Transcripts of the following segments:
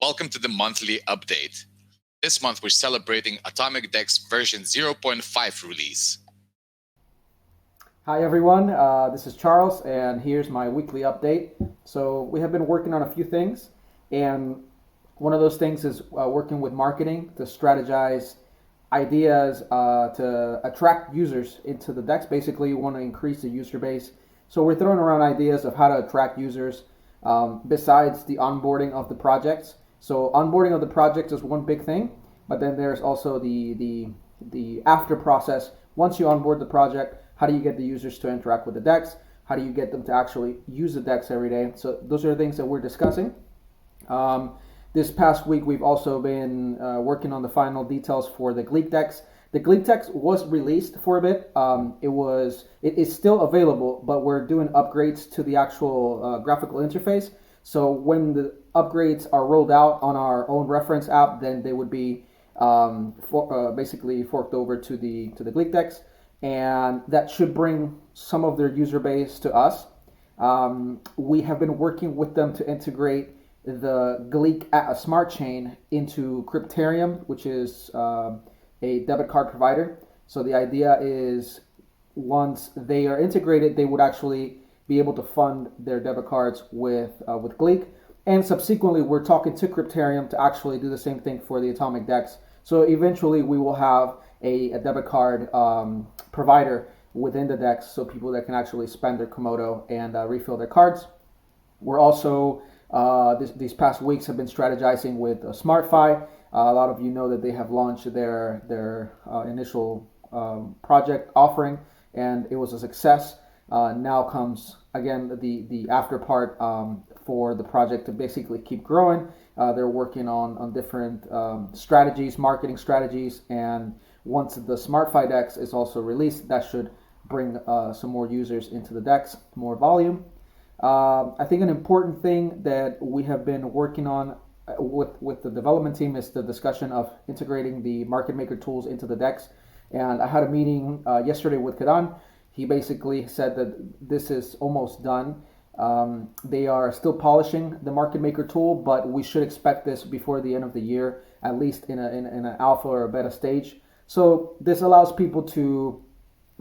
Welcome to the monthly update. This month we're celebrating AtomicDEX version 0.5 release. Hi everyone, this is Charles and here's my weekly update. So we have been working on a few things, and one of those things is working with marketing to strategize ideas to attract users into the DEX. Basically, we want to increase the user base. So we're throwing around ideas of how to attract users besides the onboarding of the projects. So onboarding of the project is one big thing, but then there's also the after process. Once you onboard the project, how do you get the users to interact with the DEX? How do you get them to actually use the DEX every day? So those are the things that we're discussing. This past week, we've also been working on the final details for the GleecDEX. The GleecDEX was released for a bit. It is still available, but we're doing upgrades to the actual graphical interface. So when the upgrades are rolled out on our own reference app, then they would be basically forked over to the GleecDEX, and that should bring some of their user base to us. We have been working with them to integrate the Gleec Smart Chain into Crypterium, which is a debit card provider. So the idea is once they are integrated, they would actually be able to fund their debit cards with Gleec. And subsequently, we're talking to Crypterium to actually do the same thing for the AtomicDEX. So eventually, we will have a debit card provider within the DEX, so people that can actually spend their Komodo and refill their cards. We're also these past weeks have been strategizing with SmartFi. A lot of you know that they have launched their initial project offering, and it was a success. Now comes again the after part for the project to basically keep growing. They're working on different strategies, marketing strategies, and once the SmartFi DEX is also released, that should bring some more users into the DEX, more volume. I think an important thing that we have been working on with the development team is the discussion of integrating the market maker tools into the DEX. And I had a meeting yesterday with Kadan. He basically said that this is almost done. They are still polishing the market maker tool, but we should expect this before the end of the year, at least in an alpha or a beta stage. So this allows people to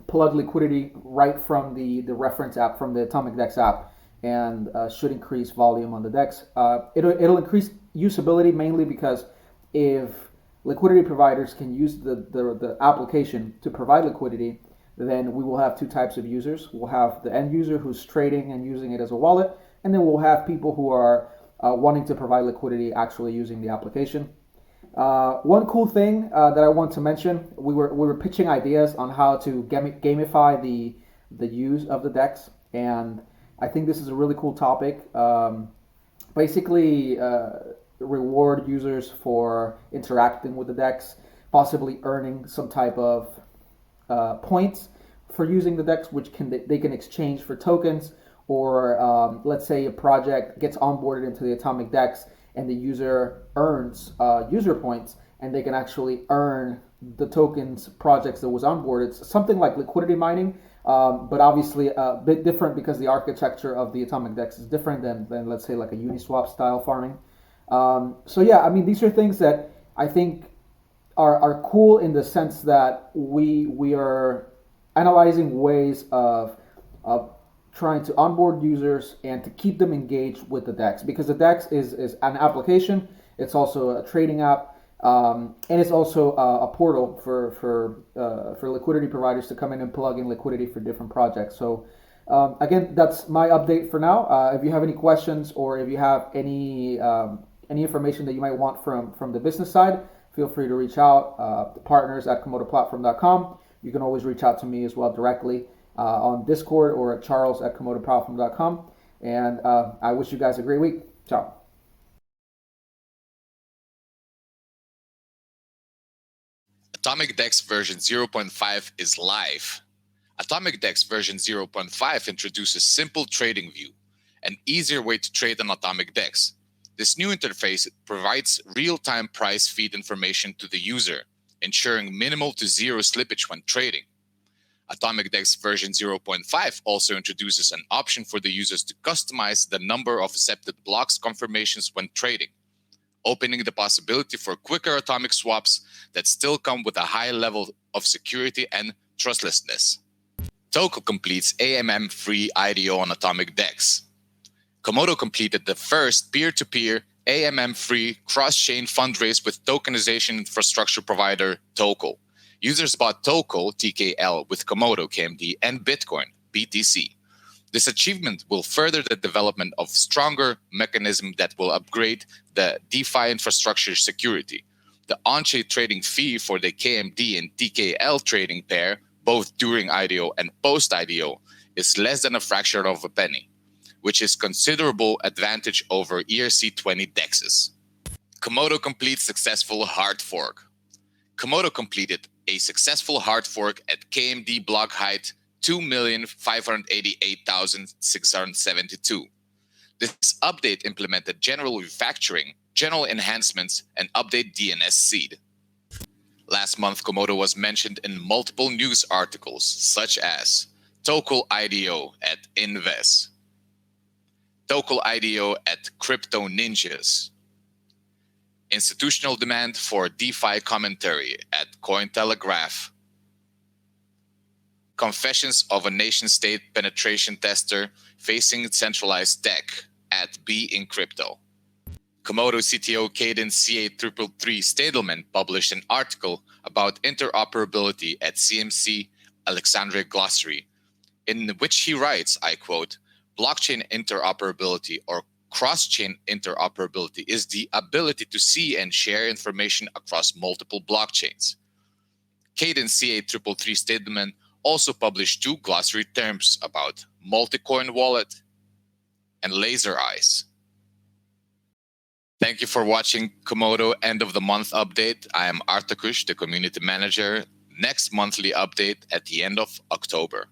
plug liquidity right from the reference app, from the AtomicDEX app, and should increase volume on the DEX. It'll increase usability mainly because if liquidity providers can use the application to provide liquidity, then we will have two types of users. We'll have the end user who's trading and using it as a wallet, and then we'll have people who are wanting to provide liquidity actually using the application. One cool thing that I want to mention, we were pitching ideas on how to gamify the use of the DEX, and I think this is a really cool topic. Basically, reward users for interacting with the DEX, possibly earning some type of points for using the DEX, which they can exchange for tokens, or let's say a project gets onboarded into the AtomicDEX and the user earns user points, and they can actually earn the tokens projects that was onboarded. It's something like liquidity mining, but obviously a bit different because the architecture of the AtomicDEX is different than let's say like a Uniswap style farming. So yeah, I mean, these are things that I think are cool in the sense that we are analyzing ways of trying to onboard users and to keep them engaged with the DEX, because the DEX is an application. It's also a trading app, and it's also a portal for liquidity providers to come in and plug in liquidity for different projects. So again, that's my update for now. If you have any questions or if you have any information that you might want from the business side, feel free to reach out. Partners at komodoplatform.com. You can always reach out to me as well directly on Discord or at charles@komodoplatform.com. And I wish you guys a great week. Ciao. AtomicDEX version 0.5 is live. AtomicDEX version 0.5 introduces simple trading view, an easier way to trade on AtomicDEX. This new interface provides real-time price feed information to the user, ensuring minimal to zero slippage when trading. AtomicDEX version 0.5 also introduces an option for the users to customize the number of accepted blocks confirmations when trading. opening the possibility for quicker atomic swaps that still come with a high level of security and trustlessness. Tokel completes AMM-free IDO on AtomicDEX. Komodo completed the first peer-to-peer AMM-free cross-chain fundraise with tokenization infrastructure provider Tokel. Users bought Tokel (TKL) with Komodo KMD and Bitcoin (BTC). This achievement will further the development of stronger mechanism that will upgrade the DeFi infrastructure security. The on-chain trading fee for the KMD and TKL trading pair, both during IDO and post-IDO, is less than a fraction of a penny, which is considerable advantage over ERC20 DEXs. Komodo completes successful hard fork. Komodo completed a successful hard fork at KMD block height 2,588,672. This update implemented general refactoring, general enhancements, and update DNS seed. Last month, Komodo was mentioned in multiple news articles, such as Tokel IDO at Invest, Tokel IDO at Crypto Ninjas, institutional demand for DeFi commentary at Cointelegraph, confessions of a nation-state penetration tester facing centralized tech at Be in Crypto. Komodo CTO Cadence CA333 Stadelman published an article about interoperability at CMC Alexandria Glossary, in which he writes, I quote, "Blockchain interoperability or cross-chain interoperability is the ability to see and share information across multiple blockchains." Cadence CA333 Stadelman also published 2 glossary terms about multi-coin wallet and laser eyes. Thank you for watching Komodo End of the Month Update. I am Artakush, the Community Manager. Next monthly update at the end of October.